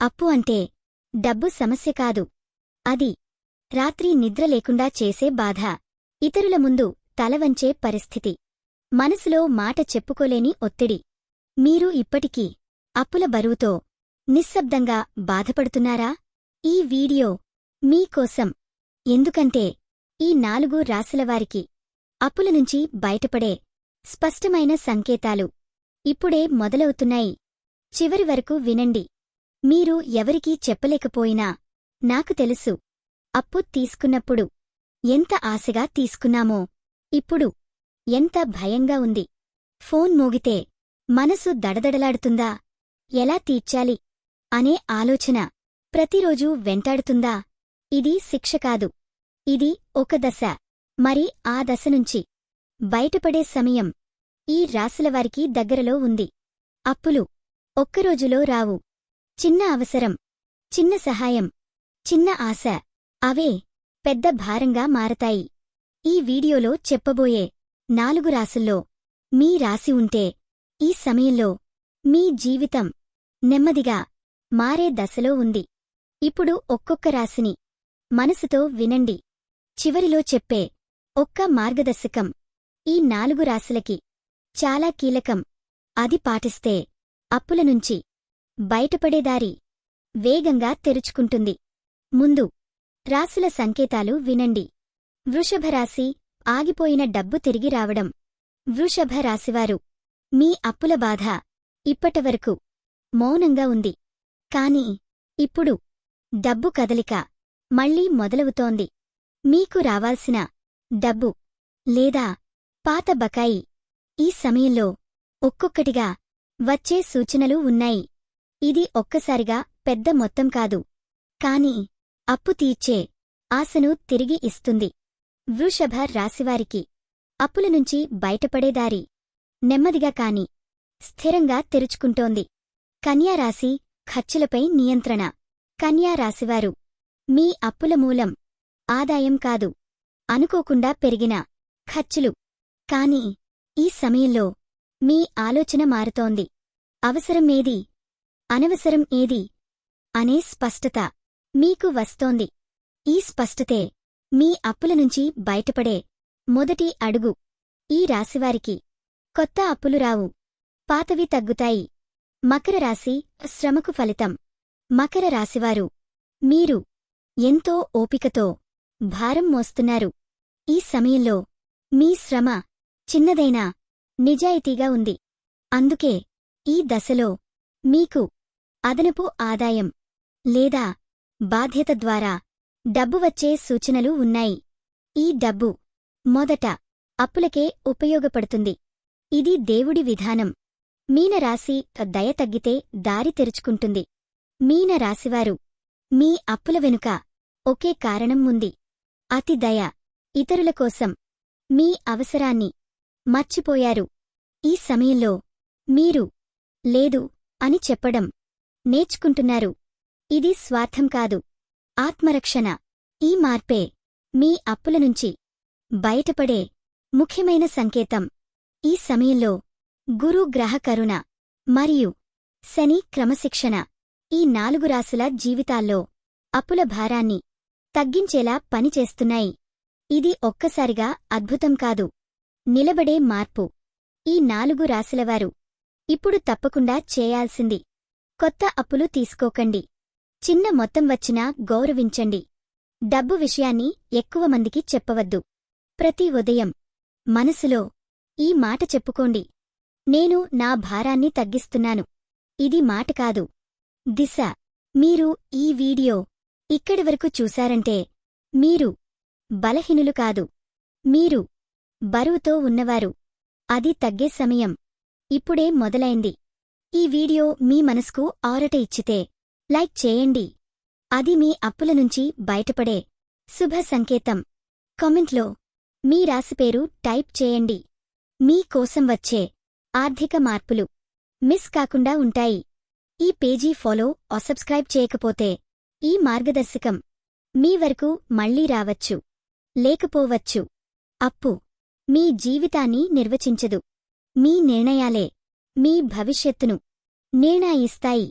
అప్పు అంటే డబ్బు సమస్య కాదు. అది రాత్రి నిద్ర లేకుండా చేసే బాధ. ఇతరుల ముందు తలవంచే పరిస్థితి. మనసులో మాట చెప్పుకోలేని ఒత్తిడి. మీరు ఇప్పటికీ అప్పుల బరువుతో నిశ్శబ్దంగా బాధపడుతున్నారా? ఈ వీడియో మీకోసం. ఎందుకంటే ఈ 4 రాశులవారికి అప్పుల నుంచి బయటపడే స్పష్టమైన సంకేతాలు ఇప్పుడే మొదలవుతున్నాయి. చివరి వరకు వినండి. మీరు ఎవరికీ చెప్పలేకపోయినా నాకు తెలుసు. అప్పు తీసుకున్నప్పుడు ఎంత ఆశగా తీసుకున్నామో ఇప్పుడు ఎంత భయంగా ఉంది. ఫోన్ మోగితే మనసు దడదడలాడుతుందా? ఎలా తీర్చాలి అనే ఆలోచన ప్రతిరోజూ వెంటాడుతుందా? ఇది శిక్ష కాదు. ఇది ఒక దశ. మరి ఆ దశ నుంచి బయటపడే సమయం ఈ రాశులవారికి దగ్గరలో ఉంది. అప్పులు ఒక్కరోజులో రావు. చిన్న అవసరం, చిన్న సహాయం, చిన్న ఆశ, అవే పెద్ద భారంగా మారతాయి. ఈ వీడియోలో చెప్పబోయే 4 రాశుల్లో మీ రాశి ఉంటే ఈ సమయంలో మీ జీవితం నెమ్మదిగా మారే దశలో ఉంది. ఇప్పుడు ఒక్కొక్క రాశిని మనసుతో వినండి. చివరిలో చెప్పే ఒక్క మార్గదర్శకం ఈ 4 రాశులకి చాలా కీలకం. అది పాటిస్తే అప్పుల నుంచి బయటపడేదారి వేగంగా తెరుచుకుంటుంది. ముందు రాశుల సంకేతాలు వినండి. వృషభరాశి, ఆగిపోయిన డబ్బు తిరిగి రావడం. వృషభ రాశివారు, మీ అప్పుల బాధ ఇప్పటివరకు మౌనంగా ఉంది. కాని ఇప్పుడు డబ్బు కదలిక మళ్లీ మొదలవుతోంది. మీకు రావాల్సిన డబ్బు లేదా పాత బకాయి ఈ సమయంలో ఒక్కొక్కటిగా వచ్చే సూచనలు ఉన్నాయి. ఇది ఒక్కసారిగా పెద్ద మొత్తం కాదు. కాని అప్పు తీర్చే ఆశను తిరిగి ఇస్తుంది. వృషభ రాశివారికి అప్పుల నుంచి బయటపడేదారి నెమ్మదిగా కాని స్థిరంగా తెరుచుకుంటోంది. కన్యారాశి, ఖర్చులపై నియంత్రణ. కన్యారాశివారు, మీ అప్పుల మూలం ఆదాయం కాదు, అనుకోకుండా పెరిగిన ఖర్చులు. కాని ఈ సమయంలో మీ ఆలోచన మారుతోంది. అవసరం ఏది, అనవసరం ఏది అనే స్పష్టత మీకు వస్తోంది. ఈ స్పష్టతే మీ అప్పుల నుంచి బయటపడే మొదటి అడుగు. ఈ రాశివారికి కొత్త అప్పులు రావు, పాతవి తగ్గుతాయి. మకర రాశి, శ్రమకు ఫలితం. మకర రాశివారు, మీరు ఎంతో ఓపికతో భారం మోస్తున్నారు. ఈ సమయంలో మీ శ్రమ చిన్నదైనా నిజాయితీగా ఉంది. అందుకే ఈ దశలో మీకు అదనపు ఆదాయం లేదా బాధ్యత ద్వారా డబ్బు వచ్చే సూచనలు ఉన్నాయి. ఈ డబ్బు మొదట అప్పులకే ఉపయోగపడుతుంది. ఇది దేవుడి విధానం. మీనరాశి, దయ తగ్గితే దారి తెరుచుకుంటుంది. మీనరాశివారు, మీ అప్పుల వెనుక ఒకే కారణం ఉంది. అతి దయ. ఇతరుల కోసం మీ అవసరాన్ని మర్చిపోయారు. ఈ సమయంలో మీరు లేదు అని చెప్పడం నేర్చుకుంటున్నారు. ఇది స్వార్థం కాదు, ఆత్మరక్షణ. ఈ మార్పే మీ అప్పుల నుంచి బయటపడే ముఖ్యమైన సంకేతం. ఈ సమయంలో గురు గ్రహ కరుణ మరియు శని క్రమశిక్షణ ఈ 4 రాశుల జీవితాల్లో అప్పుల భారాన్ని తగ్గించేలా పనిచేస్తున్నాయి. ఇది ఒక్కసారిగా అద్భుతం కాదు, నిలబడే మార్పు. ఈ 4 రాశులవారు ఇప్పుడు తప్పకుండా చేయాల్సింది కొత్త అప్పులు తీసుకోకండి. చిన్న మొత్తం వచ్చినా గౌరవించండి. డబ్బు విషయాన్ని ఎక్కువ మందికి చెప్పవద్దు. ప్రతి ఉదయం మనసులో ఈ మాట చెప్పుకోండి: నేను నా భారాన్ని తగ్గిస్తున్నాను. ఇది మాట కాదు, దిశ. మీరు ఈ వీడియో ఇక్కడి వరకు చూశారంటే మీరు బలహీనులు కాదు, మీరు బరువుతో ఉన్నవారు. అది తగ్గే సమయం ఇప్పుడే మొదలైంది. ఈ వీడియో మీ మనసుకు ఆరట ఇచ్చితే లైక్ చేయండి. అది మీ అప్పుల నుంచి బయటపడే శుభ సంకేతం. కామెంట్లో మీ రాశి పేరు టైప్ చేయండి. మీ కోసం వచ్చే ఆర్థిక మార్పులు మిస్ కాకుండా ఉంటాయి. ఈ పేజీ ఫాలో సబ్స్క్రైబ్ చేయకపోతే ఈ మార్గదర్శకం మీ వరకు మళ్లీ రావచ్చు, లేకపోవచ్చు. అప్పు మీ జీవితాన్ని నిర్వచించదు. మీ నిర్ణయాలే మీ భవిష్యత్తును నిర్ణయిస్తాయి.